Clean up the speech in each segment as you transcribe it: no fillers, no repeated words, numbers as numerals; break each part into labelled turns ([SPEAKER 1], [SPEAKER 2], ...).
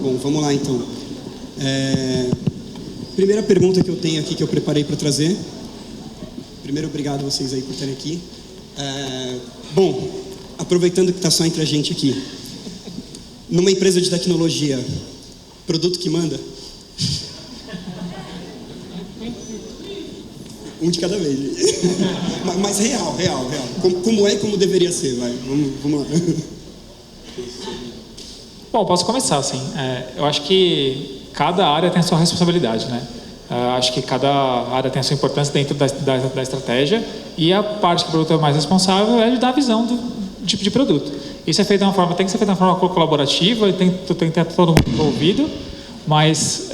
[SPEAKER 1] Bom, vamos lá então. Primeira pergunta que eu tenho aqui, que eu preparei para trazer. Primeiro, obrigado vocês aí por estarem aqui. Bom, aproveitando que está só entre a gente aqui. Numa empresa de tecnologia, produto que manda? Um de cada vez. Mas real. Como é e como deveria ser, vai. Vamos lá.
[SPEAKER 2] Bom, posso começar, assim. Eu acho que cada área tem a sua responsabilidade, né? Acho que cada área tem a sua importância dentro da estratégia, e a parte que o produto é mais responsável é de dar a visão do tipo de produto. Isso é feito de uma forma, tem que ser feito de uma forma colaborativa, e tem que ter todo mundo envolvido, mas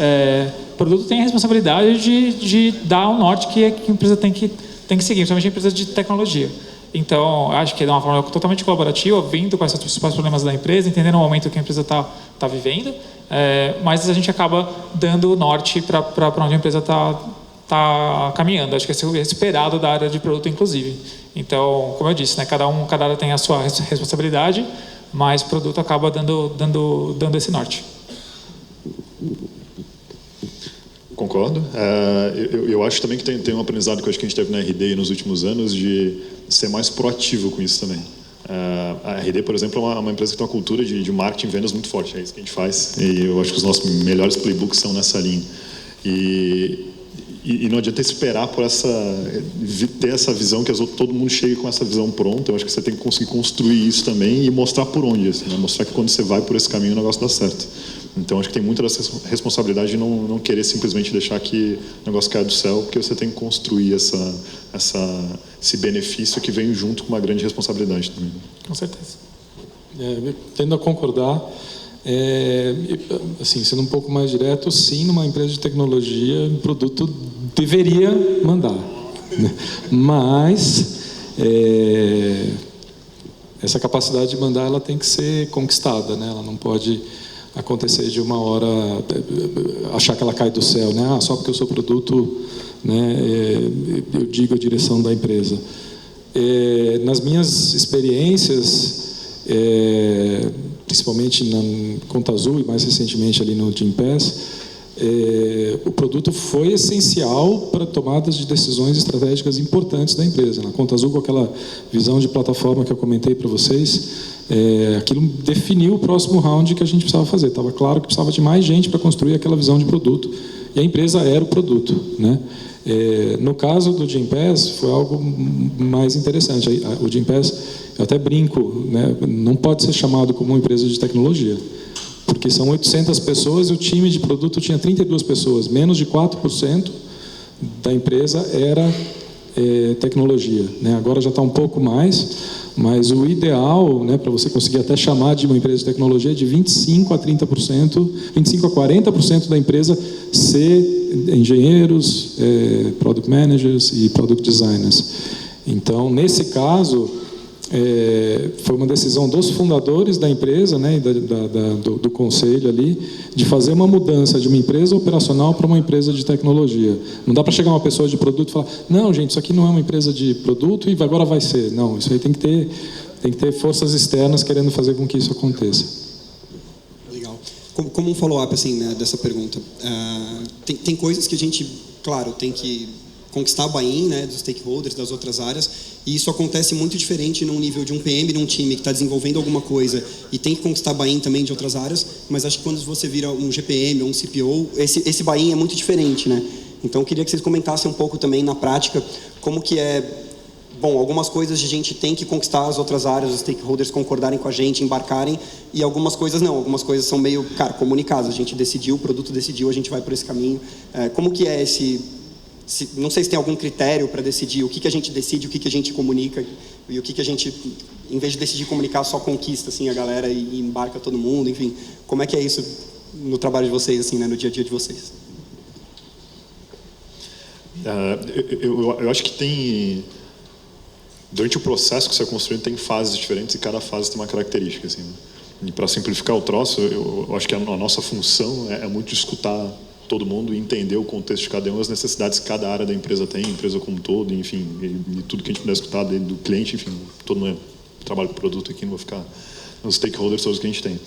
[SPEAKER 2] o produto tem a responsabilidade de dar o norte que a empresa tem que seguir, principalmente a empresa de tecnologia. Então, acho que é de uma forma totalmente colaborativa, vendo quais são os principais problemas da empresa, entendendo o momento que a empresa está vivendo, mas a gente acaba dando o norte para onde a empresa está caminhando. Acho que é esperado da área de produto, inclusive. Então, como eu disse, né, cada área tem a sua responsabilidade, mas o produto acaba dando esse norte.
[SPEAKER 3] Concordo. Eu acho também que tem um aprendizado que eu acho que a gente teve na RD nos últimos anos de ser mais proativo com isso também. A RD, por exemplo, é uma empresa que tem uma cultura de marketing e vendas muito forte. É isso que a gente faz. E eu acho que os nossos melhores playbooks são nessa linha. E não adianta esperar por ter essa visão que todo mundo chegue com essa visão pronta. Eu acho que você tem que conseguir construir isso também e mostrar por onde. Assim, né? Mostrar que quando você vai por esse caminho o negócio dá certo. Então, acho que tem muita dessa responsabilidade de não querer simplesmente deixar que o negócio caia do céu, porque você tem que construir esse benefício que vem junto com uma grande responsabilidade também.
[SPEAKER 2] Com certeza.
[SPEAKER 4] Tendo a concordar, assim, sendo um pouco mais direto, sim, numa empresa de tecnologia, o produto deveria mandar. Mas essa capacidade de mandar, ela tem que ser conquistada, né? Ela não pode acontecer de uma hora, achar que ela cai do céu, né? Só porque eu sou produto, né, eu digo a direção da empresa. Nas minhas experiências, principalmente na Conta Azul e mais recentemente ali no Gympass, o produto foi essencial para tomadas de decisões estratégicas importantes da empresa. Na Conta Azul, com aquela visão de plataforma que eu comentei para vocês, aquilo definiu o próximo round que a gente precisava fazer. Estava claro que precisava de mais gente para construir aquela visão de produto, e a empresa era o produto, né? No caso do Gympass, foi algo mais interessante. O Gympass, eu até brinco, né? Não pode ser chamado como uma empresa de tecnologia, porque são 800 pessoas e o time de produto tinha 32 pessoas. Menos de 4% da empresa era tecnologia, né? Agora já está um pouco mais, mas o ideal, né, para você conseguir até chamar de uma empresa de tecnologia é de 25% a 30%, 25% a 40% da empresa ser engenheiros, product managers e product designers. Então, nesse caso, foi uma decisão dos fundadores da empresa, né, e do conselho ali, de fazer uma mudança de uma empresa operacional para uma empresa de tecnologia. Não dá para chegar uma pessoa de produto e falar, não, gente, isso aqui não é uma empresa de produto e agora vai ser. Não, isso aí tem que ter forças externas querendo fazer com que isso aconteça.
[SPEAKER 1] Legal. Como um follow-up assim, né, dessa pergunta, tem coisas que a gente, claro, tem que conquistar a buy-in, né, dos stakeholders, das outras áreas, e isso acontece muito diferente num nível de um PM, num time que está desenvolvendo alguma coisa e tem que conquistar buy-in também de outras áreas, mas acho que quando você vira um GPM ou um CPO, esse buy-in é muito diferente, né? Então, eu queria que vocês comentassem um pouco também na prática como que bom, algumas coisas a gente tem que conquistar as outras áreas, os stakeholders concordarem com a gente, embarcarem, e algumas coisas não, algumas coisas são meio, comunicadas, a gente decidiu, o produto decidiu, a gente vai por esse caminho. Como que é não sei se tem algum critério para decidir o que a gente decide, o que a gente comunica e o que a gente, em vez de decidir comunicar, só conquista assim, a galera e embarca todo mundo, enfim. Como é que é isso no trabalho de vocês, assim, né, no dia a dia de vocês?
[SPEAKER 3] Eu acho que tem... Durante o processo que você é construindo, tem fases diferentes e cada fase tem uma característica. Assim, né? E para simplificar o troço, eu acho que a nossa função é muito escutar todo mundo e entender o contexto de cada um, as necessidades que cada área da empresa tem, a empresa como um todo, enfim, e tudo que a gente puder escutar do cliente, enfim, todo mundo trabalha com produto aqui, não vou ficar nos stakeholders todos que a gente tem.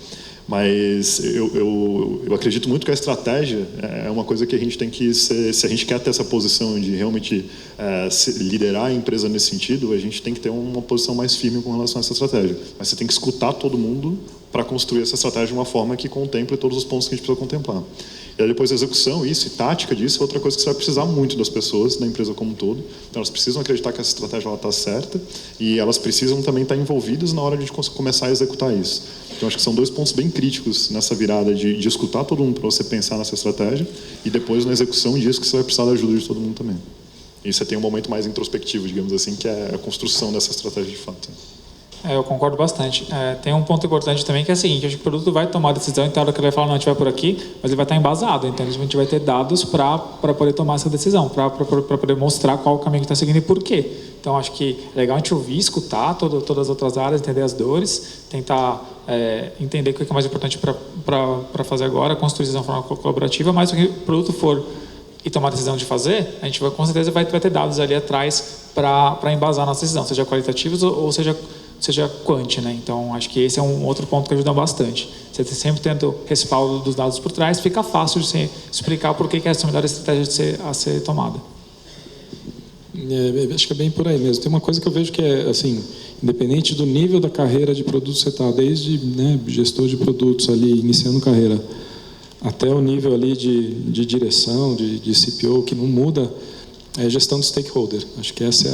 [SPEAKER 3] Mas eu acredito muito que a estratégia é uma coisa que a gente tem que ser, se a gente quer ter essa posição de realmente liderar a empresa nesse sentido, a gente tem que ter uma posição mais firme com relação a essa estratégia. Mas você tem que escutar todo mundo para construir essa estratégia de uma forma que contemple todos os pontos que a gente precisa contemplar. E aí depois a execução, isso, e tática disso, é outra coisa que você vai precisar muito das pessoas, da empresa como um todo. Então elas precisam acreditar que essa estratégia está certa e elas precisam também estar envolvidas na hora de começar a executar isso. Então acho que são 2 pontos bem críticos nessa virada de escutar todo mundo para você pensar nessa estratégia e depois na execução disso que você vai precisar da ajuda de todo mundo também. E você tem um momento mais introspectivo, digamos assim, que é a construção dessa estratégia de fato.
[SPEAKER 2] Eu concordo bastante. Tem um ponto importante também que é o seguinte, acho que o produto vai tomar a decisão, então a hora que ele vai falar, não, a gente vai por aqui, mas ele vai estar embasado, então a gente vai ter dados para poder tomar essa decisão, para poder mostrar qual o caminho que está seguindo e por quê. Então acho que é legal a gente ouvir, escutar todas as outras áreas, entender as dores, tentar entender o que é mais importante para fazer agora, construir isso de uma forma colaborativa, mas o que o produto for e tomar a decisão de fazer, a gente com certeza vai ter dados ali atrás para embasar a nossa decisão, seja qualitativos ou seja quant, né? Então, acho que esse é um outro ponto que ajuda bastante. Você sempre tendo o respaldo dos dados por trás, fica fácil de você explicar por que essa é a melhor estratégia a ser tomada.
[SPEAKER 4] Acho que é bem por aí mesmo. Tem uma coisa que eu vejo que é, assim, independente do nível da carreira de produto que você está, desde gestor de produtos ali, iniciando carreira, até o nível ali de direção, de CPO, que não muda, é gestão de stakeholder. Acho que essa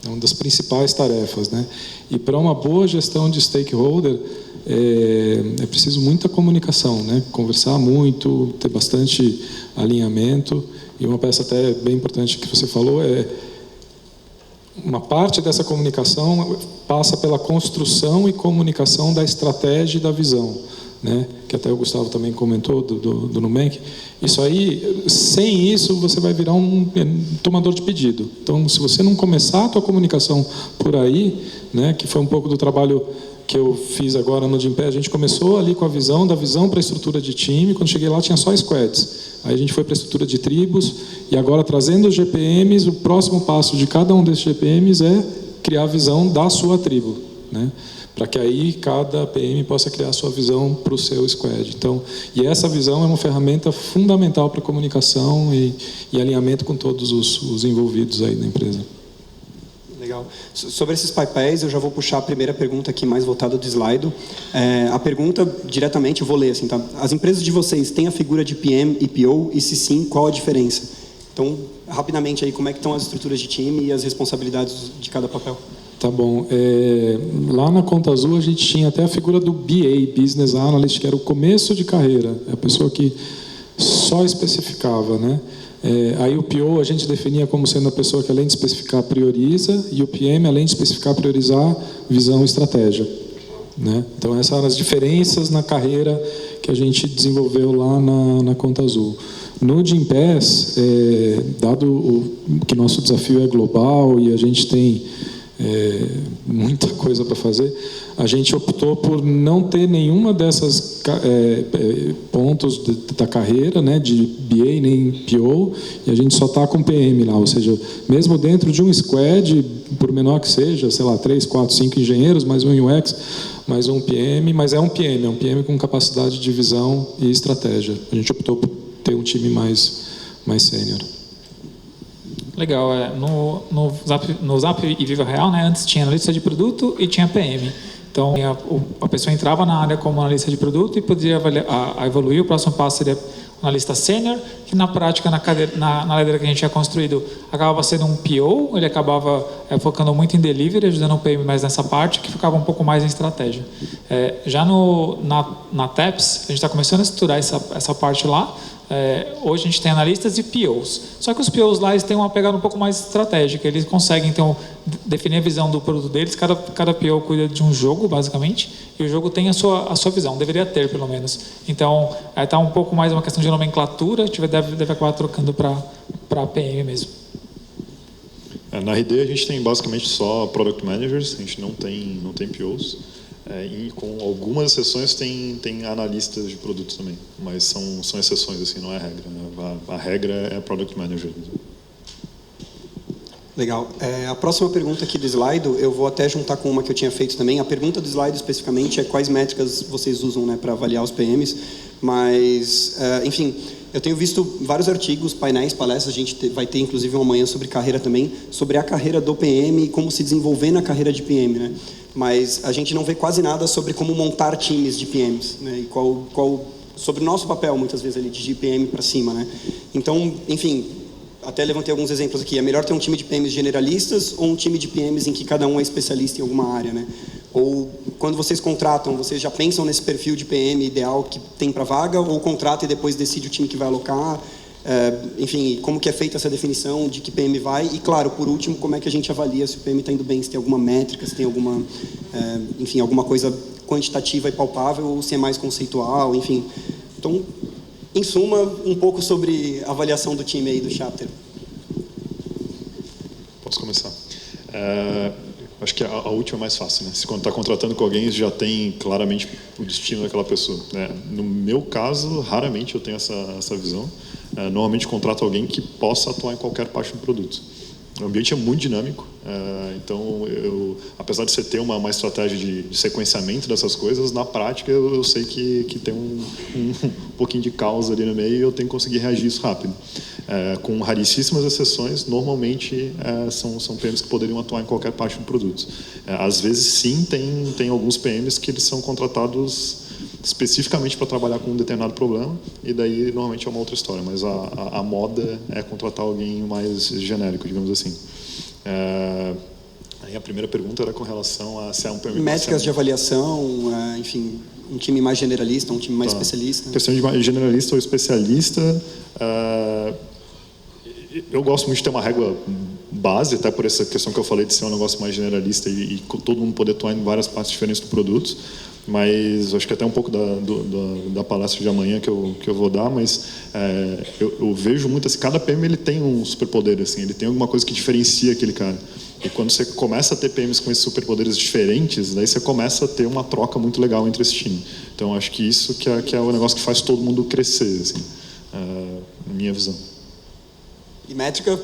[SPEAKER 4] é uma das principais tarefas, né? E para uma boa gestão de stakeholder é preciso muita comunicação, né? Conversar muito, ter bastante alinhamento. E uma peça até bem importante que você falou é uma parte dessa comunicação passa pela construção e comunicação da estratégia e da visão, né? Que até o Gustavo também comentou do Nubank. Isso aí, sem isso, você vai virar um tomador de pedido. Então, se você não começar a tua comunicação por aí, né, que foi um pouco do trabalho que eu fiz agora no Gympass, a gente começou ali com a visão, da visão para a estrutura de time. Quando cheguei lá tinha só squads. Aí a gente foi para a estrutura de tribos e agora trazendo os GPMs, o próximo passo de cada um desses GPMs é criar a visão da sua tribo, né? Para que aí cada PM possa criar a sua visão para o seu squad. Então, e essa visão é uma ferramenta fundamental para comunicação e alinhamento com todos os envolvidos aí na empresa.
[SPEAKER 1] Legal. Sobre esses papéis, eu já vou puxar a primeira pergunta aqui, mais voltada do slide. A pergunta, diretamente, eu vou ler assim, tá? As empresas de vocês têm a figura de PM e PO? E se sim, qual a diferença? Então, rapidamente aí, como é que estão as estruturas de time e as responsabilidades de cada papel?
[SPEAKER 4] Tá bom. Lá na Conta Azul a gente tinha até a figura do BA, Business Analyst, que era o começo de carreira, a pessoa que só especificava, né? Aí o PO a gente definia como sendo a pessoa que além de especificar prioriza, e o PM além de especificar priorizar, visão e estratégia, né? Então essas eram as diferenças na carreira que a gente desenvolveu lá na Conta Azul. No Gympass, dado que nosso desafio é global e a gente tem muita coisa para fazer, a gente optou por não ter nenhuma dessas pontos da carreira, né, de BA nem PO, e a gente só está com PM lá, ou seja, mesmo dentro de um squad, por menor que seja, sei lá, 3, 4, 5 engenheiros, mais um UX, mais um PM, mas é um PM com capacidade de visão e estratégia. A gente optou por ter um time mais sênior.
[SPEAKER 2] Legal. No Zap e Viva Real, né, antes tinha analista de produto e tinha PM. Então, a pessoa entrava na área como analista de produto e podia evoluir. O próximo passo seria analista sênior, que na prática, na ladeira que a gente tinha construído, acabava sendo um PO, ele acabava focando muito em delivery, ajudando o PM mais nessa parte, que ficava um pouco mais em estratégia. Já na TEPS, a gente está começando a estruturar essa parte lá. Hoje a gente tem analistas e POs. Só que os POs lá eles têm uma pegada um pouco mais estratégica. Eles conseguem então definir a visão do produto deles. Cada PO cuida de um jogo, basicamente, e o jogo tem a sua visão. Deveria ter, pelo menos. Então, está um pouco mais uma questão de nomenclatura. A gente deve acabar trocando para PM mesmo.
[SPEAKER 3] Na RD a gente tem basicamente só Product Managers. A gente não tem POs. E com algumas exceções tem analistas de produtos também, mas são exceções, assim, não é a regra, né? A regra é Product Manager.
[SPEAKER 1] Legal. A próxima pergunta aqui do slide, eu vou até juntar com uma que eu tinha feito também. A pergunta do slide especificamente é quais métricas vocês usam, né, para avaliar os PMs. Mas, enfim, eu tenho visto vários artigos, painéis, palestras. A gente vai ter inclusive uma manhã sobre carreira também, sobre a carreira do PM e como se desenvolver na carreira de PM, né? Mas a gente não vê quase nada sobre como montar times de PMs, né? E qual sobre o nosso papel muitas vezes ali de PM para cima, né? Então, enfim, até levantei alguns exemplos aqui. É melhor ter um time de PMs generalistas ou um time de PMs em que cada um é especialista em alguma área, né? Ou quando vocês contratam, vocês já pensam nesse perfil de PM ideal que tem para vaga, ou contrata e depois decide o time que vai alocar? Enfim, como que é feita essa definição de que PM vai? E, claro, por último, como é que a gente avalia se o PM está indo bem, se tem alguma métrica, se tem alguma, enfim, alguma coisa quantitativa e palpável, ou se é mais conceitual, enfim. Então, em suma, um pouco sobre a avaliação do time aí do Chapter.
[SPEAKER 3] Posso começar? Acho que a última é mais fácil, né? Se quando está contratando com alguém, já tem claramente o destino daquela pessoa, né? No meu caso, raramente eu tenho essa visão. Normalmente contrato alguém que possa atuar em qualquer parte do produto. O ambiente é muito dinâmico, então apesar de você ter uma estratégia de sequenciamento dessas coisas, na prática eu sei que tem um pouquinho de caos ali no meio e eu tenho que conseguir reagir isso rápido. Com raríssimas exceções, normalmente são PMs que poderiam atuar em qualquer parte do produto. Às vezes sim, tem alguns PMs que eles são contratados especificamente para trabalhar com um determinado problema, e daí normalmente é uma outra história, mas a moda é contratar alguém mais genérico, digamos assim. Aí a primeira pergunta era com relação a se é um PM...
[SPEAKER 1] Métricas de avaliação, enfim, um time mais generalista, um time mais especialista.
[SPEAKER 3] Questão de generalista ou especialista, eu gosto muito de ter uma régua base, até por essa questão que eu falei de ser um negócio mais generalista e todo mundo poder atuar em várias partes diferentes do produto. Mas acho que até um pouco da palestra de amanhã que eu vou dar, mas eu vejo muito assim, cada PM ele tem um superpoder, assim, ele tem alguma coisa que diferencia aquele cara. E quando você começa a ter PMs com esses superpoderes diferentes, daí você começa a ter uma troca muito legal entre esse time. Então acho que isso que é o negócio que faz todo mundo crescer, assim, na minha visão.
[SPEAKER 1] E métrica?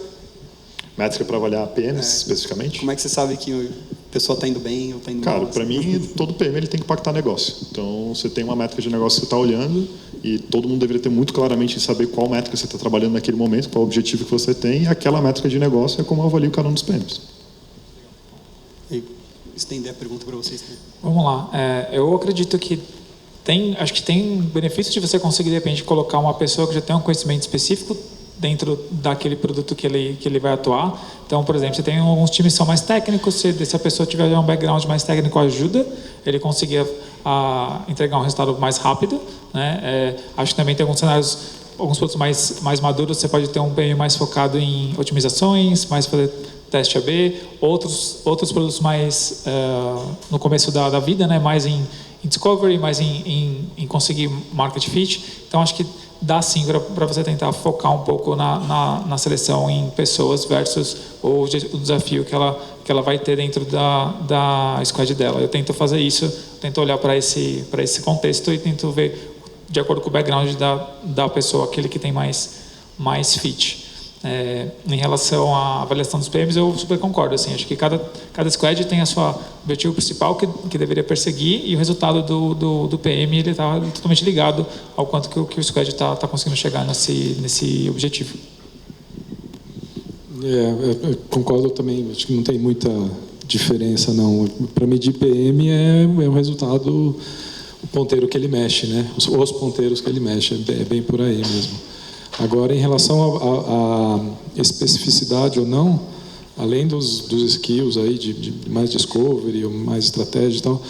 [SPEAKER 3] Métrica para avaliar PMs especificamente?
[SPEAKER 1] Como é que você sabe que o pessoal está indo bem ou está indo mal?
[SPEAKER 3] Cara, para mim, todo PM ele tem que impactar negócio. Então, você tem uma métrica de negócio que você está olhando e todo mundo deveria ter muito claramente em saber qual métrica você está trabalhando naquele momento, qual o objetivo que você tem, e aquela métrica de negócio é como eu avalio cada um dos PMs.
[SPEAKER 1] E estender a pergunta para vocês também.
[SPEAKER 2] Vamos lá. Eu acredito que acho que tem benefício de você conseguir, de repente, colocar uma pessoa que já tem um conhecimento específico dentro daquele produto que ele vai atuar. Então, por exemplo, você tem alguns times que são mais técnicos, se a pessoa tiver um background mais técnico, ajuda ele conseguir entregar um resultado mais rápido, né? Acho que também tem alguns cenários, alguns produtos mais maduros, você pode ter um PM mais focado em otimizações, mais fazer teste AB, outros produtos mais no começo da vida, né? Mais em discovery, mais em conseguir market fit. Então, acho que dá sim para você tentar focar um pouco na seleção em pessoas versus o desafio que ela vai ter dentro da squad dela. Eu tento fazer isso, tento olhar para esse contexto e tento ver, de acordo com o background da pessoa, aquele que tem mais fit. Em relação à avaliação dos PMs, eu super concordo. Assim, acho que cada squad tem a sua objetivo principal que deveria perseguir, e o resultado do PM ele está totalmente ligado ao quanto que o squad está conseguindo chegar nesse objetivo.
[SPEAKER 4] Eu concordo também. Acho que não tem muita diferença, não. Para medir PM é o resultado, o ponteiro que ele mexe, né? Os ponteiros que ele mexe, é bem por aí mesmo. Agora, em relação à especificidade ou não, além dos skills aí de mais discovery, ou mais estratégia e tal,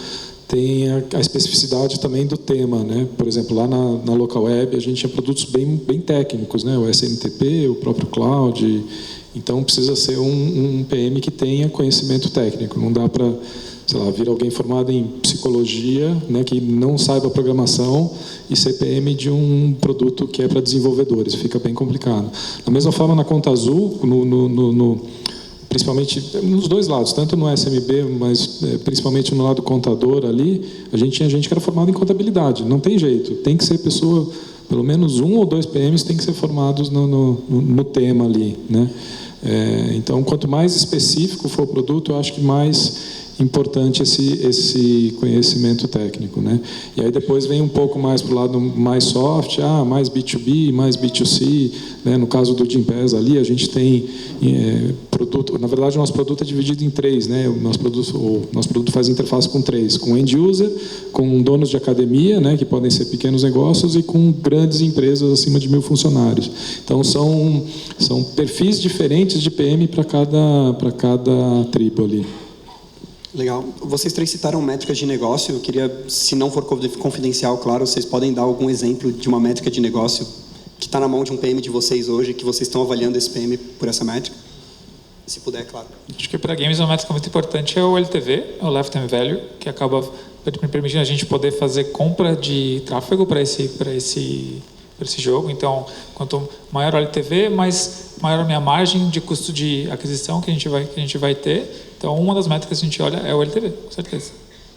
[SPEAKER 4] tem a especificidade também do tema, né? Por exemplo, lá na Local Web a gente tinha produtos bem técnicos, né? O SMTP, o próprio Cloud. Então precisa ser um PM que tenha conhecimento técnico. Não dá para, sei lá, vir alguém formado em psicologia, né, que não saiba programação, e ser PM de um produto que é para desenvolvedores. Fica bem complicado. Da mesma forma, na Conta Azul, principalmente nos dois lados, tanto no SMB, mas principalmente no lado contador ali, a gente tinha gente que era formada em contabilidade. Não tem jeito. Tem que ser pessoa, pelo menos 1 ou 2 PMs tem que ser formados no tema ali, né? Então, quanto mais específico for o produto, eu acho que mais importante esse conhecimento técnico, né? E aí depois vem um pouco mais para o lado mais soft, mais B2B, mais B2C, né? No caso do Gympass ali, a gente tem produto, na verdade o nosso produto é dividido em 3, né? O nosso produto faz interface com 3, com end user, com donos de academia, né? Que podem ser pequenos negócios, e com grandes empresas acima de 1.000 funcionários. Então são perfis diferentes de PM para cada tribo ali.
[SPEAKER 1] Legal. Vocês 3 citaram métricas de negócio. Eu queria, se não for confidencial, claro, vocês podem dar algum exemplo de uma métrica de negócio que está na mão de um PM de vocês hoje, que vocês estão avaliando esse PM por essa métrica? Se puder, claro.
[SPEAKER 2] Acho que para games uma métrica muito importante é o LTV, o Lifetime Value, que acaba permitindo a gente poder fazer compra de tráfego para esse jogo. Então, quanto maior o LTV, maior a minha margem de custo de aquisição que a gente vai ter. Então, uma das métricas que a gente olha é o LTV, com certeza.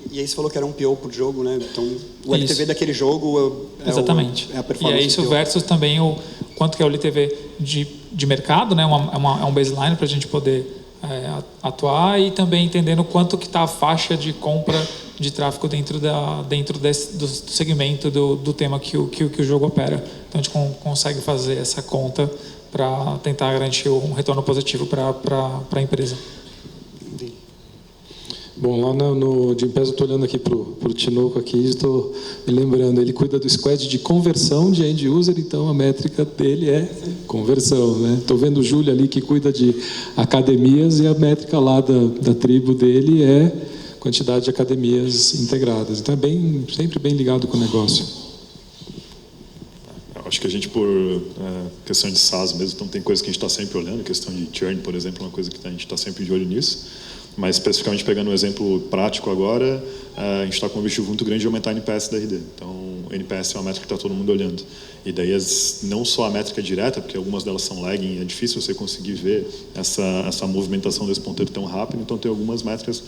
[SPEAKER 1] E aí você falou que era um PO por jogo, né? Então, o LTV daquele jogo
[SPEAKER 2] exatamente.
[SPEAKER 1] É a performance.
[SPEAKER 2] E é isso versus também o quanto que é o LTV de mercado, né? É um baseline para a gente poder atuar, e também entendendo quanto que está a faixa de compra de tráfego dentro do segmento do tema que o jogo opera. Então, a gente consegue fazer essa conta para tentar garantir um retorno positivo para a empresa.
[SPEAKER 4] Bom, lá no Gympass eu estou olhando aqui para o Tinoco aqui, estou me lembrando, ele cuida do squad de conversão de end user, então a métrica dele é conversão, né? Estou vendo o Júlio ali que cuida de academias, e a métrica lá da tribo dele é quantidade de academias integradas. Então é sempre bem ligado com o negócio.
[SPEAKER 3] Acho que a gente, por questão de SaaS mesmo, então tem coisas que a gente está sempre olhando, questão de churn, por exemplo, é uma coisa que a gente está sempre de olho nisso. Mas, especificamente, pegando um exemplo prático agora, a gente está com um objetivo muito grande de aumentar a NPS da RD. Então, o NPS é uma métrica que está todo mundo olhando. E daí, não só a métrica direta, porque algumas delas são lagging, é difícil você conseguir ver essa movimentação desse ponteiro tão rápido, então tem algumas métricas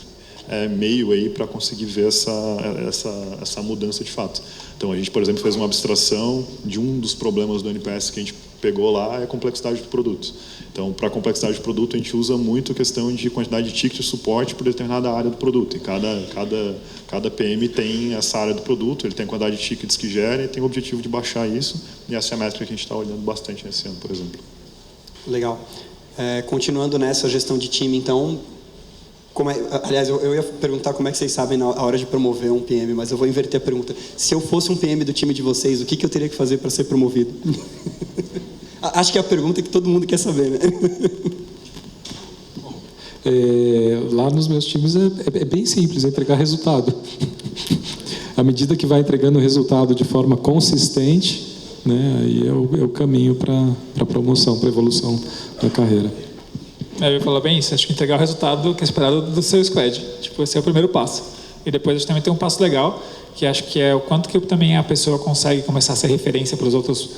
[SPEAKER 3] meio aí para conseguir ver essa mudança de fato. Então, a gente, por exemplo, fez uma abstração de um dos problemas do NPS que a gente pegou lá, é a complexidade do produto. Então, para a complexidade do produto, a gente usa muito a questão de quantidade de tickets de suporte por determinada área do produto. E cada PM tem essa área do produto, ele tem a quantidade de tickets que gera e tem o objetivo de baixar isso. E essa é a métrica que a gente está olhando bastante nesse ano, por exemplo.
[SPEAKER 1] Legal. Continuando nessa gestão de time, então, aliás, eu ia perguntar como é que vocês sabem na hora de promover um PM, mas eu vou inverter a pergunta. Se eu fosse um PM do time de vocês, o que eu teria que fazer para ser promovido? Acho que é a pergunta que todo mundo quer saber, né?
[SPEAKER 4] Lá nos meus times é bem simples, é entregar resultado. À medida que vai entregando resultado de forma consistente, né, aí é o caminho para a promoção, para a evolução da carreira.
[SPEAKER 2] Eu ia falar bem isso, acho que entregar o resultado que é esperado do seu squad. Tipo, esse é o primeiro passo. E depois a gente também tem um passo legal, que acho que é o quanto que também a pessoa consegue começar a ser referência para os outros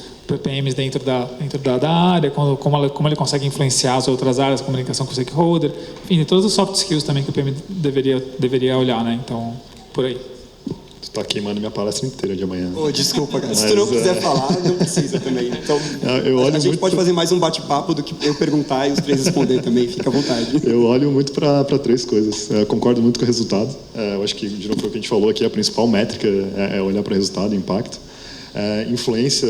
[SPEAKER 2] PMs dentro da área, como ele consegue influenciar as outras áreas, comunicação com o stakeholder, enfim, tem todos os soft skills também que o PM deveria olhar, né? Então, por aí.
[SPEAKER 3] Tu está queimando minha palestra inteira de amanhã.
[SPEAKER 1] Desculpa, cara. Se tu não quiser falar, não precisa também. Então, a gente pode fazer mais um bate-papo do que eu perguntar e os 3 responder também. Fica à vontade.
[SPEAKER 3] Eu olho muito para 3 coisas. Eu concordo muito com o resultado. Eu acho que, de novo, o que a gente falou aqui, a principal métrica é olhar para o resultado, impacto. Influência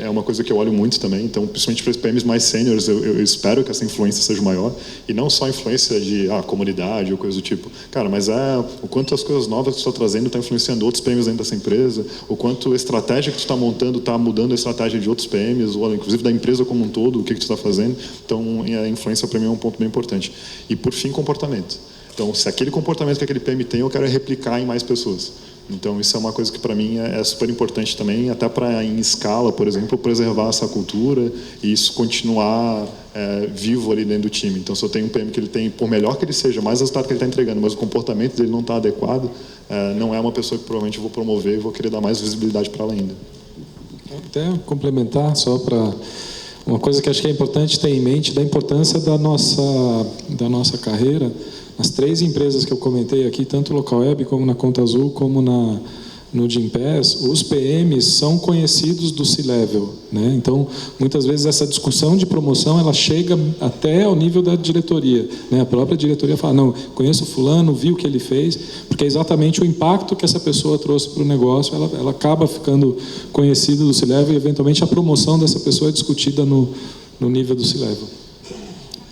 [SPEAKER 3] é uma coisa que eu olho muito também, então principalmente para os PMs mais seniors eu espero que essa influência seja maior, e não só a influência de comunidade ou coisa do tipo, cara, mas o quanto as coisas novas que tu está trazendo está influenciando outros PMs dentro dessa empresa, o quanto a estratégia que tu está montando está mudando a estratégia de outros PMs, ou inclusive da empresa como um todo, o que tu está fazendo. Então a influência para mim é um ponto bem importante. E por fim, comportamento. Então, se aquele comportamento que aquele PM tem, eu quero replicar em mais pessoas. Então, isso é uma coisa que para mim é super importante também, até para, em escala, por exemplo, preservar essa cultura e isso continuar vivo ali dentro do time. Então, se eu tenho um PM que ele tem, por melhor que ele seja, mais resultado que ele está entregando, mas o comportamento dele não está adequado, não é uma pessoa que provavelmente eu vou promover e vou querer dar mais visibilidade para ela ainda.
[SPEAKER 4] Até complementar, só para uma coisa que acho que é importante ter em mente, da importância da nossa carreira. As 3 empresas que eu comentei aqui, tanto no Local Web, como na Conta Azul, como no Gympass, os PMs são conhecidos do C-Level, né? Então, muitas vezes essa discussão de promoção ela chega até ao nível da diretoria, né? A própria diretoria fala, não, conheço fulano, vi o que ele fez, porque é exatamente o impacto que essa pessoa trouxe para o negócio, ela acaba ficando conhecida do C-Level e, eventualmente, a promoção dessa pessoa é discutida no nível do C-Level.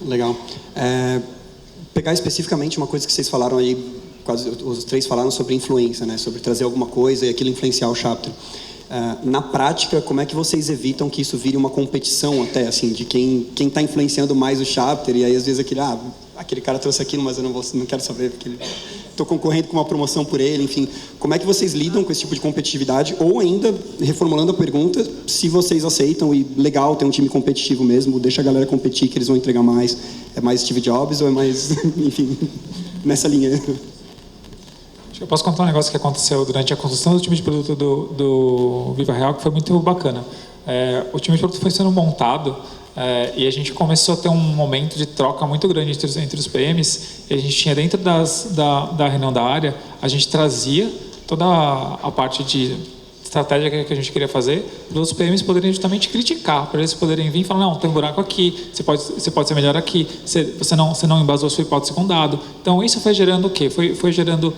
[SPEAKER 1] Legal. Pegar especificamente uma coisa que vocês falaram aí, quase os três falaram sobre influência, né? Sobre trazer alguma coisa e aquilo influenciar o chapter. Na prática, como é que vocês evitam que isso vire uma competição até, assim, de quem está influenciando mais o chapter, e aí às vezes aquele cara trouxe aquilo, mas eu não quero saber, porque estou concorrendo com uma promoção por ele, enfim. Como é que vocês lidam com esse tipo de competitividade? Ou ainda, reformulando a pergunta, se vocês aceitam, e legal ter um time competitivo mesmo, deixa a galera competir que eles vão entregar mais. É mais Steve Jobs ou é mais, enfim, nessa linha?
[SPEAKER 2] Acho que eu posso contar um negócio que aconteceu durante a construção do time de produto do Viva Real, que foi muito bacana. O time de produto foi sendo montado e a gente começou a ter um momento de troca muito grande entre os PMs. E a gente tinha dentro da reunião da área, a gente trazia toda a parte de estratégia que a gente queria fazer, para os PMs poderem justamente criticar, para eles poderem vir e falar, não, tem um buraco aqui, você pode ser melhor aqui, você não embasou a sua hipótese com dado. Então, isso foi gerando o quê? Foi gerando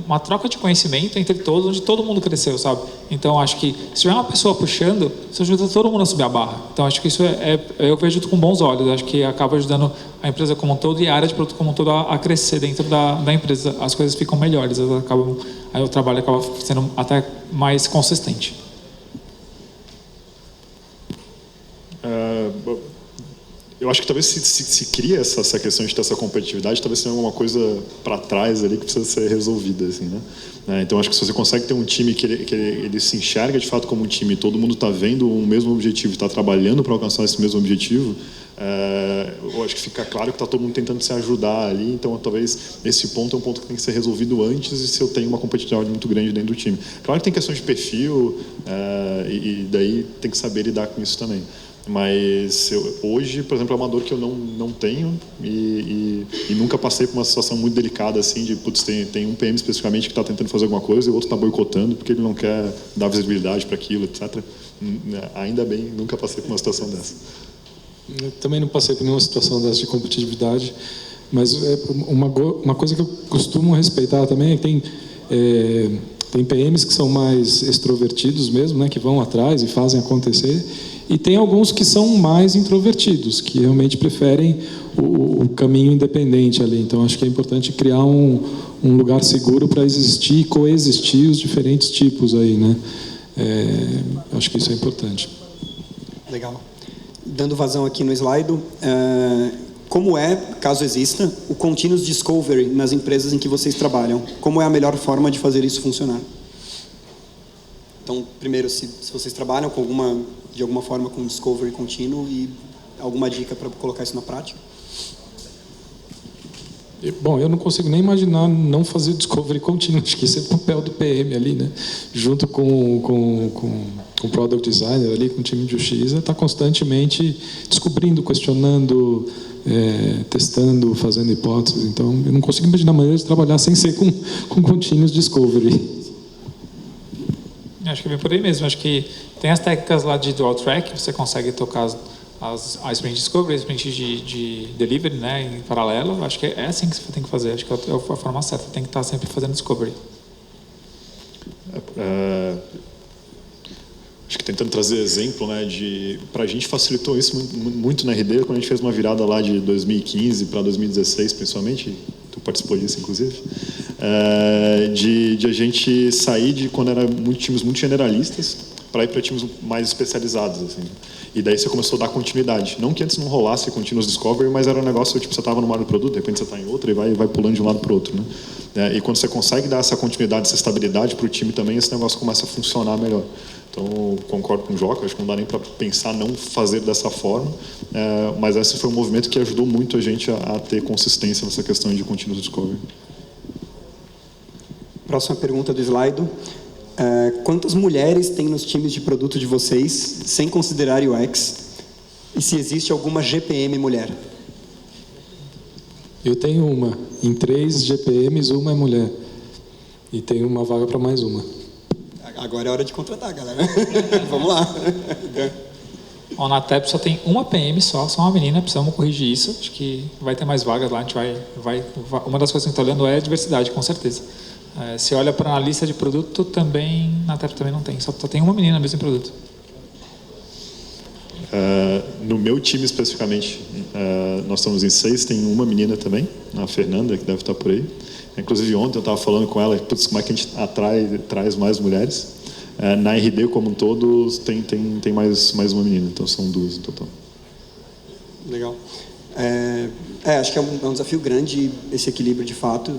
[SPEAKER 2] uma troca de conhecimento entre todos, onde todo mundo cresceu, sabe? Então, acho que se tiver uma pessoa puxando, isso ajuda todo mundo a subir a barra. Então, acho que isso eu vejo com bons olhos, acho que acaba ajudando a empresa como um todo e a área de produto como um todo a crescer dentro da empresa. As coisas ficam melhores, aí o trabalho acaba sendo até mais consistente.
[SPEAKER 3] Eu acho que talvez se cria essa questão de ter essa competitividade, talvez seja alguma coisa para trás ali que precisa ser resolvida, assim, né? Então, acho que se você consegue ter um time que ele se enxerga de fato como um time, todo mundo está vendo o mesmo objetivo, está trabalhando para alcançar esse mesmo objetivo, eu acho que fica claro que está todo mundo tentando se ajudar ali. Então, talvez esse ponto é um ponto que tem que ser resolvido antes e se eu tenho uma competitividade muito grande dentro do time. Claro que tem questões de perfil e daí tem que saber lidar com isso também. Mas hoje, por exemplo, é uma dor que eu não tenho e nunca passei por uma situação muito delicada assim de, putz, tem um PM especificamente que está tentando fazer alguma coisa e o outro está boicotando porque ele não quer dar visibilidade para aquilo, etc. Ainda bem, nunca passei por uma situação dessa.
[SPEAKER 4] Eu também não passei por nenhuma situação dessa de competitividade, mas uma coisa que eu costumo respeitar também é que tem PMs que são mais extrovertidos mesmo, né, que vão atrás e fazem acontecer, e tem alguns que são mais introvertidos, que realmente preferem o caminho independente ali. Então, acho que é importante criar um lugar seguro para existir e coexistir os diferentes tipos aí, né? Acho que isso é importante.
[SPEAKER 1] Legal. Dando vazão aqui no slide, como caso exista, o Continuous Discovery nas empresas em que vocês trabalham? Como é a melhor forma de fazer isso funcionar? Então, primeiro, se vocês trabalham de alguma forma com Discovery contínuo e alguma dica para colocar isso na prática?
[SPEAKER 4] Bom, eu não consigo nem imaginar não fazer Discovery contínuo. Acho que esse é o papel do PM ali, né? Junto com o Product Designer ali, com o time de UX, está constantemente descobrindo, questionando, testando, fazendo hipóteses. Então, eu não consigo imaginar maneira de trabalhar sem ser com Continuous Discovery.
[SPEAKER 2] Acho que é bem por aí mesmo. Acho que tem as técnicas lá de dual track, você consegue tocar a sprint discovery, a sprint de delivery, né, em paralelo. Acho que é assim que você tem que fazer. Acho que é a forma certa. Tem que estar sempre fazendo discovery.
[SPEAKER 3] Acho que tentando trazer exemplo, né, para a gente facilitou isso muito na RD, quando a gente fez uma virada lá de 2015 para 2016, principalmente. Tu participou disso, inclusive. De a gente sair de quando era times muito generalistas para ir para times mais especializados, assim. E daí você começou a dar continuidade. Não que antes não rolasse Continuous Discovery, mas era um negócio tipo, você estava numa área do produto, de repente você está em outra e vai pulando de um lado para o outro, né? E quando você consegue dar essa continuidade, essa estabilidade para o time também, esse negócio começa a funcionar melhor. Então, concordo com o Joca, acho que não dá nem para pensar não fazer dessa forma, mas esse foi um movimento que ajudou muito a gente a ter consistência nessa questão de Continuous Discovery.
[SPEAKER 1] Próxima pergunta do slide. Quantas mulheres tem nos times de produto de vocês, sem considerar UX? E se existe alguma GPM mulher?
[SPEAKER 4] Eu tenho uma. Em 3 GPMs, uma é mulher. E tenho uma vaga para mais uma.
[SPEAKER 1] Agora é hora de contratar, galera. Vamos lá.
[SPEAKER 2] Ó, na TEP só tem uma PM só uma menina, precisamos corrigir isso. Acho que vai ter mais vagas lá, a gente vai uma das coisas que a gente está olhando é a diversidade, com certeza. Se olha para a lista de produto, também, na TEP também não tem, só tem uma menina mesmo em produto.
[SPEAKER 3] No meu time especificamente, nós estamos em 6, tem uma menina também, a Fernanda, que deve estar por aí. Inclusive ontem eu estava falando com ela, putz, como é que a gente traz mais mulheres. Na RD como um todo tem mais uma menina, então são 2 no total.
[SPEAKER 1] Legal. Acho que é um desafio grande esse equilíbrio de fato.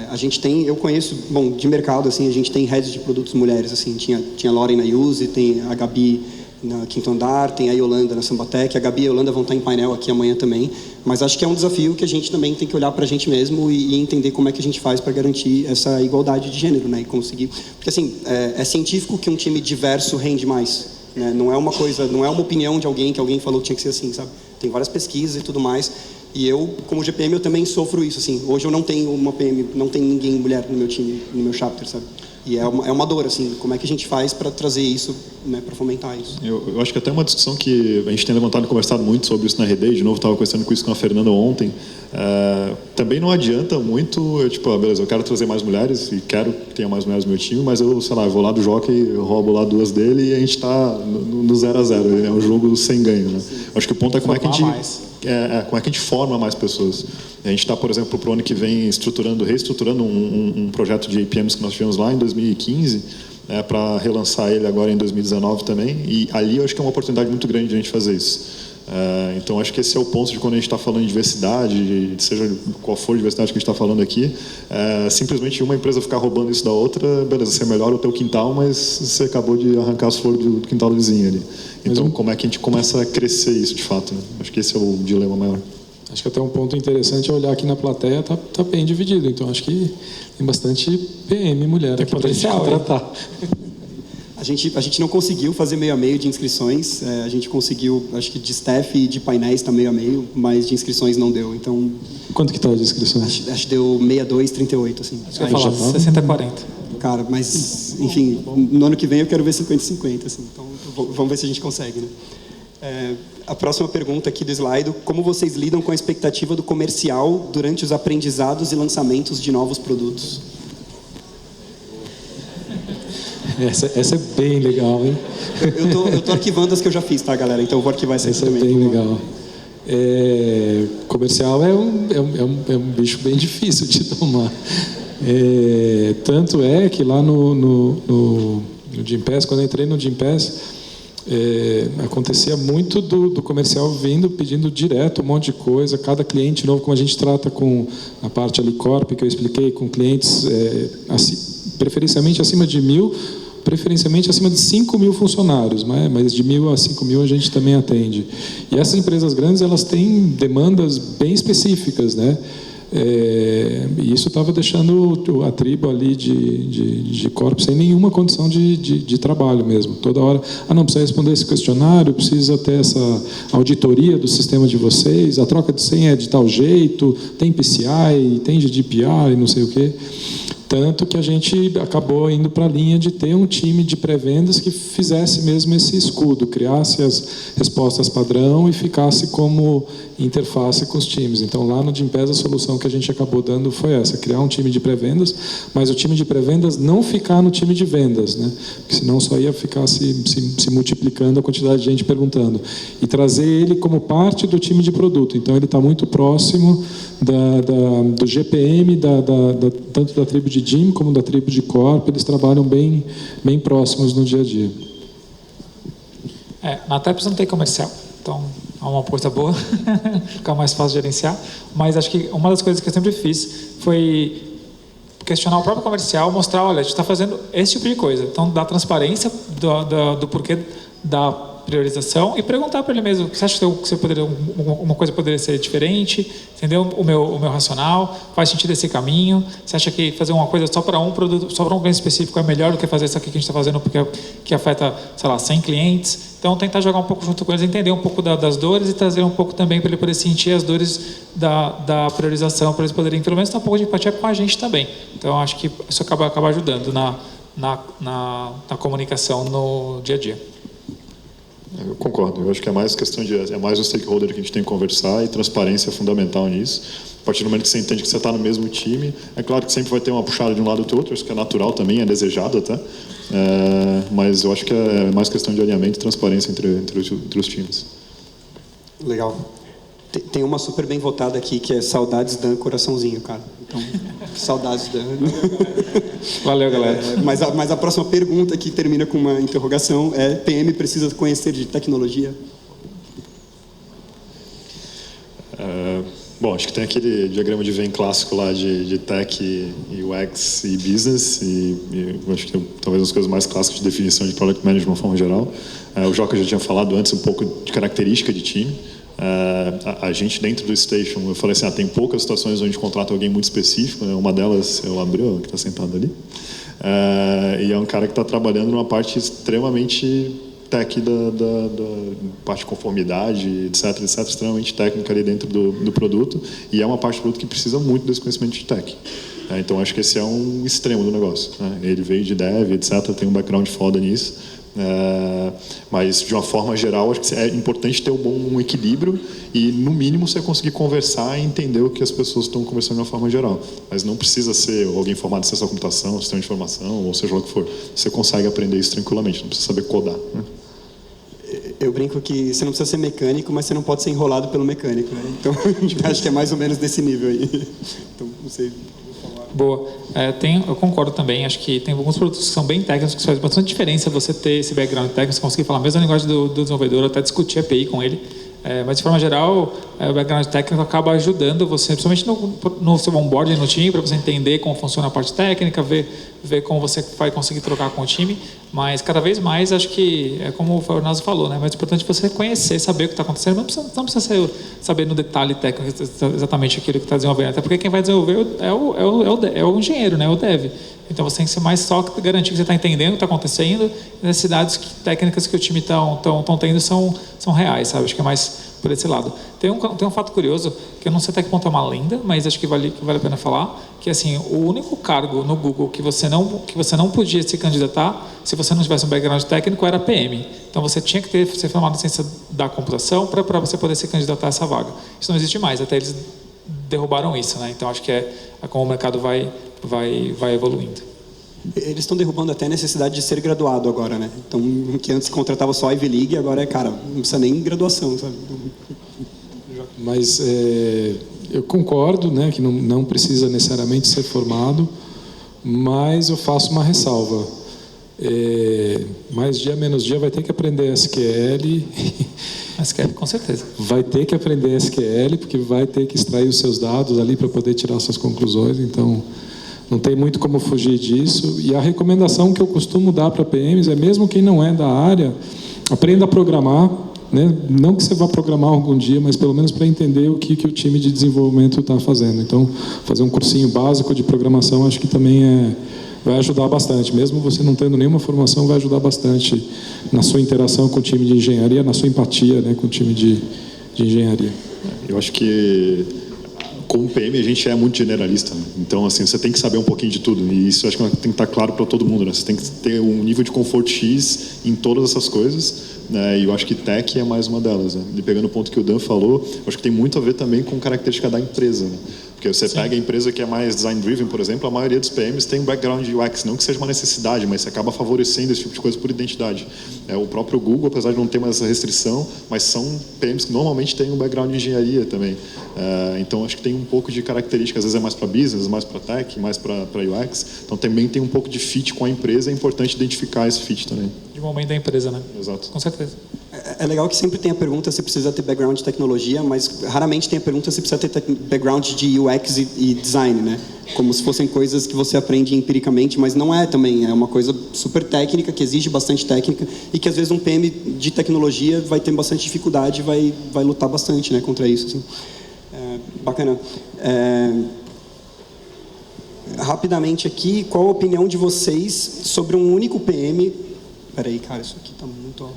[SPEAKER 1] A gente tem, eu conheço, bom, de mercado assim, a gente tem heads de produtos mulheres assim, tinha a Lauren na Use, tem a Gabi na Quinto Andar, tem a Yolanda na Sambatec, a Gabi e a Yolanda vão estar em painel aqui amanhã também, mas acho que é um desafio que a gente também tem que olhar para a gente mesmo e entender como é que a gente faz para garantir essa igualdade de gênero, né, e conseguir, porque assim, é científico que um time diverso rende mais, né, não é uma coisa, não é uma opinião de alguém que alguém falou que tinha que ser assim, sabe, tem várias pesquisas e tudo mais, e eu, como GPM, eu também sofro isso, assim, hoje eu não tenho uma PM, não tem ninguém mulher no meu time, no meu chapter, sabe. E é uma dor, assim, como é que a gente faz para trazer isso, né, para fomentar isso?
[SPEAKER 3] Eu acho que até uma discussão que a gente tem levantado e conversado muito sobre isso na RD, de novo estava conversando com isso com a Fernanda ontem, também não adianta muito, beleza, eu quero trazer mais mulheres e quero que tenha mais mulheres no meu time, mas eu, sei lá, eu vou lá do jockey, roubo lá 2 dele e a gente está no 0-0, é um jogo sem ganho, né? Acho que o ponto é como é que a gente forma mais pessoas. A gente está, por exemplo, para o ano que vem reestruturando um projeto de APMs que nós tivemos lá em 2015, para relançar ele agora em 2019 também, e ali eu acho que é uma oportunidade muito grande de a gente fazer isso. Então acho que esse é o ponto de quando a gente está falando de diversidade, seja qual for a diversidade que a gente está falando aqui, simplesmente uma empresa ficar roubando isso da outra, beleza, você melhora o teu quintal, mas você acabou de arrancar as flores do quintal do vizinho ali. Então como é que a gente começa a crescer isso de fato, né? Acho que esse é o dilema maior.
[SPEAKER 4] Acho que até um ponto interessante é olhar aqui na plateia, tá bem dividido. Então, acho que tem bastante PM mulher aqui para a gente tratar.
[SPEAKER 1] A gente não conseguiu fazer meio a meio de inscrições. A gente conseguiu, acho que de staff e de painéis está meio a meio, mas de inscrições não deu. Então,
[SPEAKER 4] quanto que está de inscrições?
[SPEAKER 1] Acho que deu 62-38, assim.
[SPEAKER 2] Acho que eu ia falar 60-40.
[SPEAKER 1] Cara, mas, enfim, no ano que vem eu quero ver 50-50, assim. Então, vamos ver se a gente consegue, né? A próxima pergunta aqui do slide: como vocês lidam com a expectativa do comercial durante os aprendizados e lançamentos de novos produtos?
[SPEAKER 4] Essa é bem legal, hein?
[SPEAKER 1] Eu tô arquivando as que eu já fiz, tá, galera? Então eu vou arquivar essa aqui também.
[SPEAKER 4] Essa é bem legal. Comercial é um bicho bem difícil de tomar. Tanto é que lá no Gympass, quando eu entrei no Gympass, acontecia muito do comercial vindo, pedindo direto um monte de coisa, cada cliente novo, como a gente trata com a parte ali Corp, que eu expliquei, com clientes preferencialmente acima de 1.000, preferencialmente acima de 5.000 funcionários, mas de 1.000 a 5.000 a gente também atende. E essas empresas grandes, elas têm demandas bem específicas, né? E isso estava deixando a tribo ali de corpo sem nenhuma condição de trabalho mesmo. Toda hora, não, precisa responder esse questionário, precisa ter essa auditoria do sistema de vocês, a troca de senha é de tal jeito, tem PCI, tem GDPR e não sei o quê. Tanto que a gente acabou indo para a linha de ter um time de pré-vendas que fizesse mesmo esse escudo, criasse as respostas padrão e ficasse como interface com os times. Então, lá no Gympass, a solução que a gente acabou dando foi essa: criar um time de pré-vendas, mas o time de pré-vendas não ficar no time de vendas, né? Porque senão só ia ficar se multiplicando a quantidade de gente perguntando. E trazer ele como parte do time de produto. Então, ele está muito próximo do GPM, tanto da tribo de Gym como da tribo de Corp. Eles trabalham bem próximos no dia a dia.
[SPEAKER 2] Na TEPS não tem comercial, então é uma coisa boa, fica mais fácil de gerenciar. Mas acho que uma das coisas que eu sempre fiz foi questionar o próprio comercial, mostrar, olha, a gente está fazendo esse tipo de coisa. Então, dar transparência do porquê da priorização e perguntar para ele mesmo: você acha que uma coisa poderia ser diferente? Entendeu o meu racional? Faz sentido esse caminho? Você acha que fazer uma coisa só para um produto, só para um cliente específico é melhor do que fazer isso aqui que a gente está fazendo porque que afeta, sei lá, 100 clientes? Então, tentar jogar um pouco junto com eles, entender um pouco das dores e trazer um pouco também para ele poder sentir as dores da priorização, para eles poderem, pelo menos, ter um pouco de empatia com a gente também. Então, acho que isso acaba ajudando na comunicação no dia a dia.
[SPEAKER 3] Eu concordo. Eu acho que é mais questão é mais o stakeholder que a gente tem que conversar, e transparência é fundamental nisso. A partir do momento que você entende que você está no mesmo time, é claro que sempre vai ter uma puxada de um lado ou do outro, isso que é natural também, é desejado até, mas eu acho que é mais questão de alinhamento e transparência entre os times.
[SPEAKER 1] Legal. Tem uma super bem votada aqui, que é saudades Dan, coraçãozinho, cara. Então, saudades Dan.
[SPEAKER 2] Valeu, galera.
[SPEAKER 1] Mas a próxima pergunta, que termina com uma interrogação, é: PM precisa conhecer de tecnologia?
[SPEAKER 3] Bom, acho que tem aquele diagrama de Venn clássico lá de tech, e UX e business, e acho que talvez as coisas mais clássicas de definição de product management de uma forma geral. O Joca já tinha falado antes um pouco de característica de time. A gente dentro do Station, eu falei assim, tem poucas situações onde a gente contrata alguém muito específico, né? Uma delas é o Abreu, que está sentado ali, e é um cara que está trabalhando numa parte extremamente tech da parte de conformidade, etc, extremamente técnica ali dentro do produto, e é uma parte do produto que precisa muito desse conhecimento de tech. Então acho que esse é um extremo do negócio, né? Ele veio de dev, etc, tem um background foda nisso. Mas de uma forma geral acho que é importante ter um equilíbrio e no mínimo você conseguir conversar e entender o que as pessoas estão conversando de uma forma geral, mas não precisa ser alguém formado em ciência da computação, sistema de informação, ou seja lá o que for. Você consegue aprender isso tranquilamente, não precisa saber codar, né?
[SPEAKER 1] Eu brinco que você não precisa ser mecânico, mas você não pode ser enrolado pelo mecânico, né? Então acho que é mais ou menos desse nível aí. Então não sei.
[SPEAKER 2] Boa. Eu concordo também. Acho que tem alguns produtos que são bem técnicos, que faz bastante diferença você ter esse background técnico, você conseguir falar a mesma linguagem do desenvolvedor, até discutir API com ele. Mas, de forma geral, o background técnico acaba ajudando você, principalmente no seu onboarding no time, para você entender como funciona a parte técnica, ver como você vai conseguir trocar com o time. Mas, cada vez mais, acho que, é como o Fernando falou, né? Mais importante você conhecer, saber o que está acontecendo. Não precisa saber no detalhe técnico exatamente aquilo que está desenvolvendo, até porque quem vai desenvolver é o engenheiro, né? O dev. Então, você tem que ser mais só garantir que você está entendendo o que está acontecendo, e as necessidades técnicas que o time estão tendo são reais, sabe? Acho que é mais por esse lado. Tem um fato curioso, que eu não sei até que ponto é uma lenda, mas acho que vale a pena falar, que assim, o único cargo no Google que você não podia se candidatar, se você não tivesse um background técnico, era PM. Então, você tinha que ser formado em ciência da computação para você poder se candidatar a essa vaga. Isso não existe mais, até eles derrubaram isso, né? Então, acho que é como o mercado vai evoluindo.
[SPEAKER 1] Eles estão derrubando até a necessidade de ser graduado agora, né? Então, que antes contratava só a Ivy League, agora não precisa nem graduação, sabe?
[SPEAKER 4] Mas eu concordo, né, que não precisa necessariamente ser formado, mas eu faço uma ressalva. Mais dia menos dia vai ter que aprender SQL.
[SPEAKER 2] SQL, com certeza.
[SPEAKER 4] Vai ter que aprender SQL, porque vai ter que extrair os seus dados ali para poder tirar suas conclusões, então não tem muito como fugir disso. E a recomendação que eu costumo dar para PMs é, mesmo quem não é da área, aprenda a programar, né? Não que você vá programar algum dia, mas pelo menos para entender o que o time de desenvolvimento está fazendo. Então, fazer um cursinho básico de programação acho que também vai ajudar bastante. Mesmo você não tendo nenhuma formação, vai ajudar bastante na sua interação com o time de engenharia, na sua empatia, né, com o time de engenharia.
[SPEAKER 3] Eu acho que como PM a gente é muito generalista, né? Então assim, você tem que saber um pouquinho de tudo, e isso eu acho que tem que estar claro para todo mundo, né? Você tem que ter um nível de conforto X em todas essas coisas, né? E eu acho que tech é mais uma delas, né? E pegando o ponto que o Dan falou, eu acho que tem muito a ver também com característica da empresa, né? Porque você pega a empresa que é mais design-driven, por exemplo, a maioria dos PMs tem um background de UX, não que seja uma necessidade, mas você acaba favorecendo esse tipo de coisa por identidade. O próprio Google, apesar de não ter mais essa restrição, mas são PMs que normalmente têm um background de engenharia também. Então, acho que tem um pouco de característica, às vezes é mais para business, mais para tech, mais para UX. Então, também tem um pouco de fit com a empresa, é importante identificar esse fit também.
[SPEAKER 2] De momento da empresa, né?
[SPEAKER 3] Exato.
[SPEAKER 2] Com certeza.
[SPEAKER 1] É legal que sempre tem a pergunta se precisa ter background de tecnologia, mas raramente tem a pergunta se precisa ter background de UX e design, né? Como se fossem coisas que você aprende empiricamente, mas não é também. É uma coisa super técnica, que exige bastante técnica, e que às vezes um PM de tecnologia vai ter bastante dificuldade e vai lutar bastante, né, contra isso. Assim. Bacana. Rapidamente aqui, qual a opinião de vocês sobre um único PM... Peraí, cara, isso aqui está muito alto.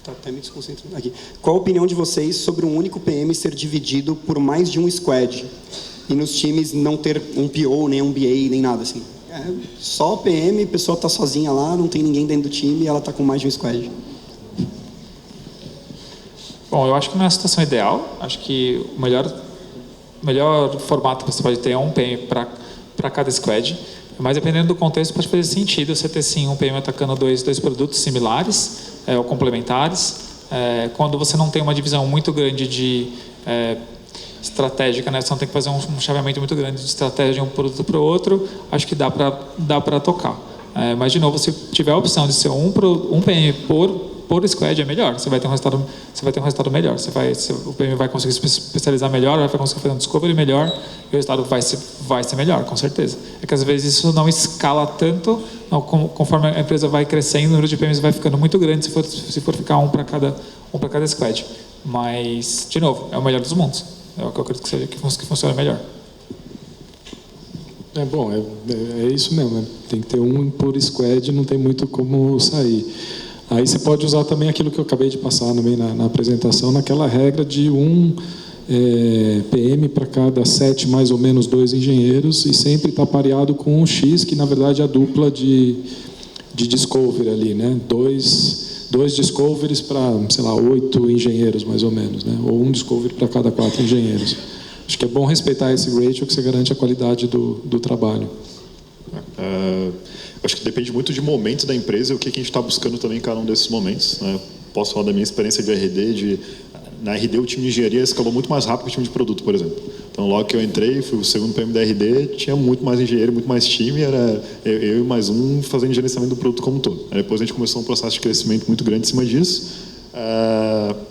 [SPEAKER 1] Tá até me desconcentrando aqui. Qual a opinião de vocês sobre um único PM ser dividido por mais de um squad? E nos times não ter um PO, nem um BA, nem nada assim. Só o PM, a pessoa está sozinha lá, não tem ninguém dentro do time e ela está com mais de um squad.
[SPEAKER 2] Bom, eu acho que não é a situação ideal. Acho que o melhor formato que você pode ter é um PM para cada squad. Mas dependendo do contexto, pode fazer sentido você ter sim um PM atacando dois produtos similares ou complementares. Quando você não tem uma divisão muito grande de estratégica, né? Você não tem que fazer um chaveamento muito grande de estratégia de um produto para o outro, acho que dá para tocar. Mas, de novo, se tiver a opção de ser um PM por squad, é melhor. Você vai ter um resultado melhor. O PM vai conseguir se especializar melhor, vai conseguir fazer um discovery melhor e o resultado vai ser melhor, com certeza. É que, às vezes, isso não escala tanto, conforme a empresa vai crescendo, o número de PMs vai ficando muito grande se for ficar um para cada squad. Mas, de novo, é o melhor dos mundos. É o que eu acredito que seja que funcione melhor.
[SPEAKER 4] Bom, é isso mesmo. Né? Tem que ter um por squad, não tem muito como sair. Aí você pode usar também aquilo que eu acabei de passar também na apresentação, naquela regra de PM para cada 7, mais ou menos 2 engenheiros, e sempre está pareado com um X, que na verdade é a dupla de discovery ali, né? Dois discoveries para, sei lá, 8 engenheiros, mais ou menos, né? Ou um discovery para cada 4 engenheiros. Acho que é bom respeitar esse ratio, que você garante a qualidade do trabalho.
[SPEAKER 3] Acho que depende muito de momento da empresa e o que a gente está buscando também em cada um desses momentos, né? Posso falar da minha experiência de RD, na RD o time de engenharia escalou muito mais rápido que o time de produto, por exemplo. Então, logo que eu entrei, fui o segundo PM da RD, tinha muito mais engenheiro, muito mais time, era eu e mais um fazendo gerenciamento do produto como um todo. Aí depois a gente começou um processo de crescimento muito grande em cima disso.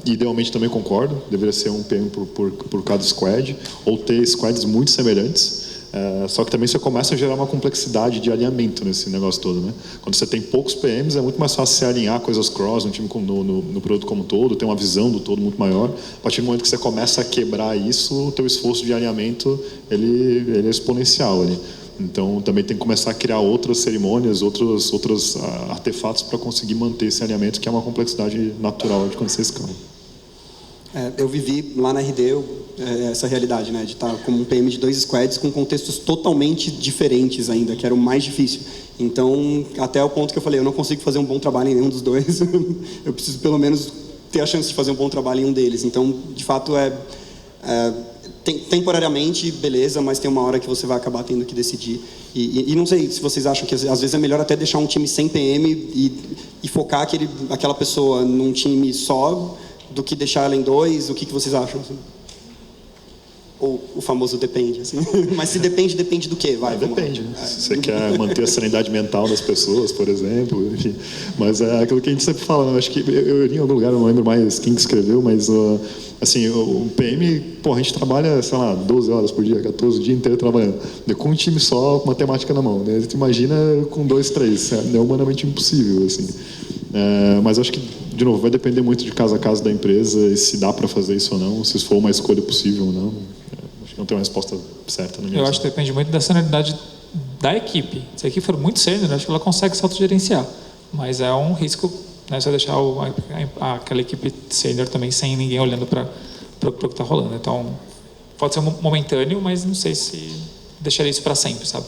[SPEAKER 3] Idealmente também concordo, deveria ser um PM por cada squad, ou ter squads muito semelhantes. Só que também você começa a gerar uma complexidade de alinhamento nesse negócio todo, né? Quando você tem poucos PMs, é muito mais fácil se alinhar coisas cross no time no produto como um todo, ter uma visão do todo muito maior. A partir do momento que você começa a quebrar isso, o teu esforço de alinhamento ele é exponencial ali. Então também tem que começar a criar outras cerimônias, outros artefatos para conseguir manter esse alinhamento, que é uma complexidade natural de quando você escala.
[SPEAKER 1] Eu vivi lá na RD essa realidade, né, de estar como um PM de 2 squads com contextos totalmente diferentes ainda, que era o mais difícil. Então, até o ponto que eu falei, eu não consigo fazer um bom trabalho em nenhum dos dois, eu preciso pelo menos ter a chance de fazer um bom trabalho em um deles. Então, de fato, temporariamente, beleza, mas tem uma hora que você vai acabar tendo que decidir. E não sei se vocês acham que às vezes é melhor até deixar um time sem PM e focar aquela pessoa num time só, do que deixar ela em 2. O que vocês acham? Assim? Ou o famoso depende, assim. Mas se depende do quê?
[SPEAKER 3] Depende. Se você quer manter a sanidade mental das pessoas, por exemplo, enfim. Mas é aquilo que a gente sempre fala, né? Acho que eu li em algum lugar, não lembro mais quem que escreveu, mas assim, o PM, a gente trabalha, sei lá, 12 horas por dia, 14, o dia inteiro trabalhando. Com um time só, com matemática na mão, né? Você imagina com 2, 3, é humanamente impossível, assim. Mas acho que, de novo, vai depender muito de caso a caso da empresa e se dá para fazer isso ou não, se for uma escolha possível ou não. Acho que não tem uma resposta certa.
[SPEAKER 2] Eu acho que depende muito da senioridade da equipe. Se a equipe for muito sênior, acho que ela consegue se autogerenciar. Mas é um risco, né, você deixar aquela equipe sênior também sem ninguém olhando para o que está rolando. Então, pode ser momentâneo, mas não sei se deixaria isso para sempre, sabe?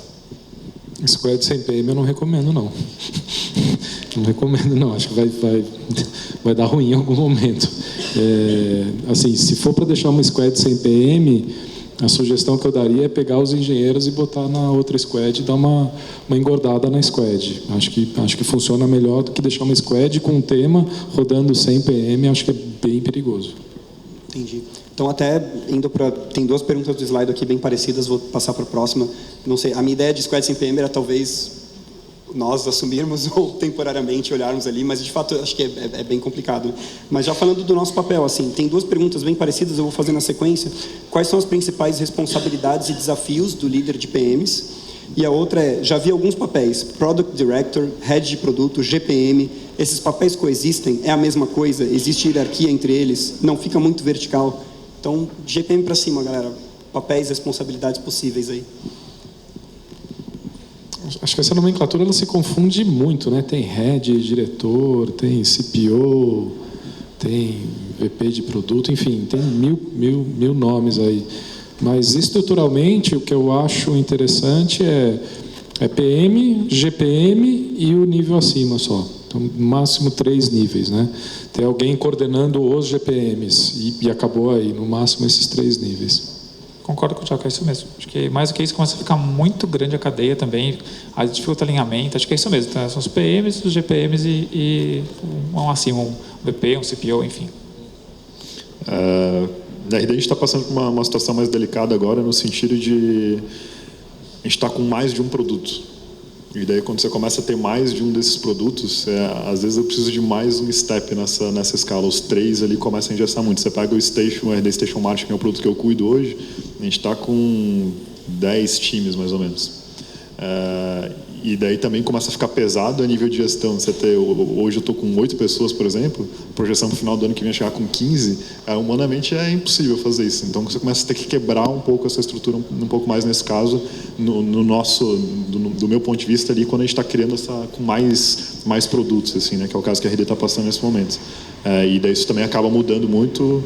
[SPEAKER 4] Squad sem PM eu não recomendo, não. Não recomendo, não. Acho que vai dar ruim em algum momento. Assim, se for para deixar uma squad sem PM, a sugestão que eu daria é pegar os engenheiros e botar na outra squad e dar uma engordada na squad. Acho que funciona melhor do que deixar uma squad com um tema rodando sem PM. Acho que é bem perigoso.
[SPEAKER 1] Entendi. Então, até indo para... Tem 2 perguntas do slide aqui bem parecidas, vou passar para a próxima. Não sei, a minha ideia de squad sem PM era talvez nós assumirmos ou temporariamente olharmos ali, mas de fato acho que é bem complicado. Mas já falando do nosso papel, assim, tem 2 perguntas bem parecidas, eu vou fazer na sequência. Quais são as principais responsabilidades e desafios do líder de PMs? E a outra já vi alguns papéis, Product Director, Head de Produto, GPM, esses papéis coexistem? É a mesma coisa? Existe hierarquia entre eles? Não fica muito vertical? Então, GPM para cima, galera. Papéis, responsabilidades possíveis aí.
[SPEAKER 4] Acho que essa nomenclatura ela se confunde muito, né? Tem Head, diretor, tem CPO, tem VP de produto, enfim, tem mil nomes aí. Mas estruturalmente o que eu acho interessante é É PM, GPM e o nível acima só. Então, no máximo 3 níveis, né? Tem alguém coordenando os GPMs e acabou aí, no máximo esses 3 níveis.
[SPEAKER 2] Concordo com o Thiago, é isso mesmo. Acho que mais do que isso começa a ficar muito grande a cadeia também, a dificulta alinhamento, acho que é isso mesmo. Então, são os PMs, os GPMs e um acima, um BP, um CPO, enfim.
[SPEAKER 3] Na RD a gente está passando por uma situação mais delicada agora, no sentido de a gente está com mais de um produto. E daí, quando você começa a ter mais de um desses produtos, às vezes eu preciso de mais um step nessa escala. Os 3 ali começam a engessar muito. Você pega o Station, o RD Station Marketing, que é o produto que eu cuido hoje, a gente está com 10 times, mais ou menos. E daí também começa a ficar pesado a nível de gestão. Hoje eu estou com 8 pessoas, por exemplo, a projeção para o final do ano que vem é chegar com 15, humanamente é impossível fazer isso. Então você começa a ter que quebrar um pouco essa estrutura, um pouco mais nesse caso, do meu ponto de vista ali, quando a gente está criando com mais produtos, assim, né, que é o caso que a RD está passando nesse momento. E daí isso também acaba mudando muito,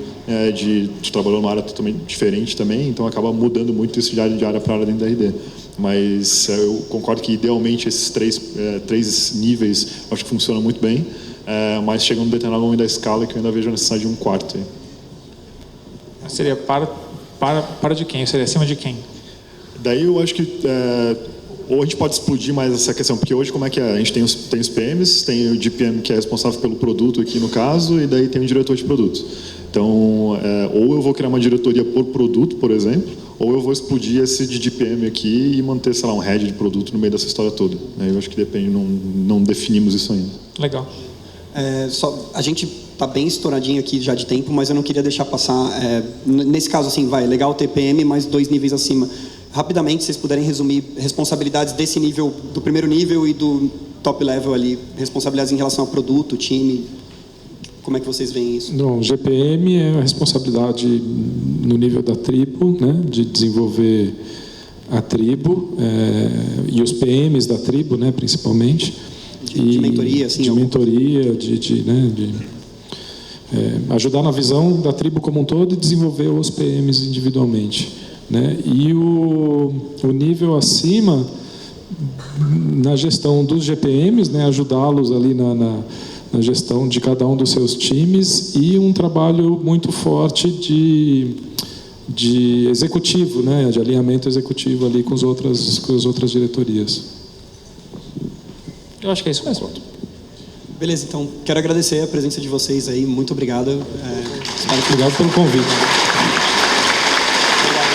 [SPEAKER 3] de trabalhar numa área totalmente diferente também, então acaba mudando muito isso de área para área dentro da RD. Mas eu concordo que idealmente esses 3 níveis acho que funcionam muito bem, mas chega um determinado momento da escala que eu ainda vejo a necessidade de um quarto.
[SPEAKER 2] Seria para de quem? Seria acima de quem?
[SPEAKER 3] Daí eu acho que ou a gente pode explodir mais essa questão, porque hoje como é que é? A gente tem os PMs, tem o DPM que é responsável pelo produto aqui no caso, e daí tem o diretor de produto. Então, ou eu vou criar uma diretoria por produto, por exemplo, ou eu vou explodir esse de DPM aqui e manter, sei lá, um head de produto no meio dessa história toda. Eu acho que depende, não definimos isso ainda.
[SPEAKER 2] Legal.
[SPEAKER 1] A gente está bem estouradinho aqui já de tempo, mas eu não queria deixar passar. Nesse caso, assim, legal ter PM, mais 2 níveis acima. Rapidamente, se vocês puderem resumir responsabilidades desse nível, do primeiro nível e do top level ali, responsabilidades em relação ao produto, time, como é que vocês veem isso?
[SPEAKER 4] Não, GPM é a responsabilidade no nível da tribo, né, de desenvolver a tribo, e os PMs da tribo, né, principalmente.
[SPEAKER 1] De mentoria, assim?
[SPEAKER 4] De mentoria, ajudar na visão da tribo como um todo e desenvolver os PMs individualmente, né? E o nível acima, na gestão dos GPMs, né, ajudá-los ali na gestão de cada um dos seus times, e um trabalho muito forte de executivo, né, de alinhamento executivo ali com as outras diretorias.
[SPEAKER 2] Eu acho que é isso mesmo.
[SPEAKER 1] Beleza, então quero agradecer a presença de vocês aí, muito obrigado.
[SPEAKER 4] Obrigado pelo convite.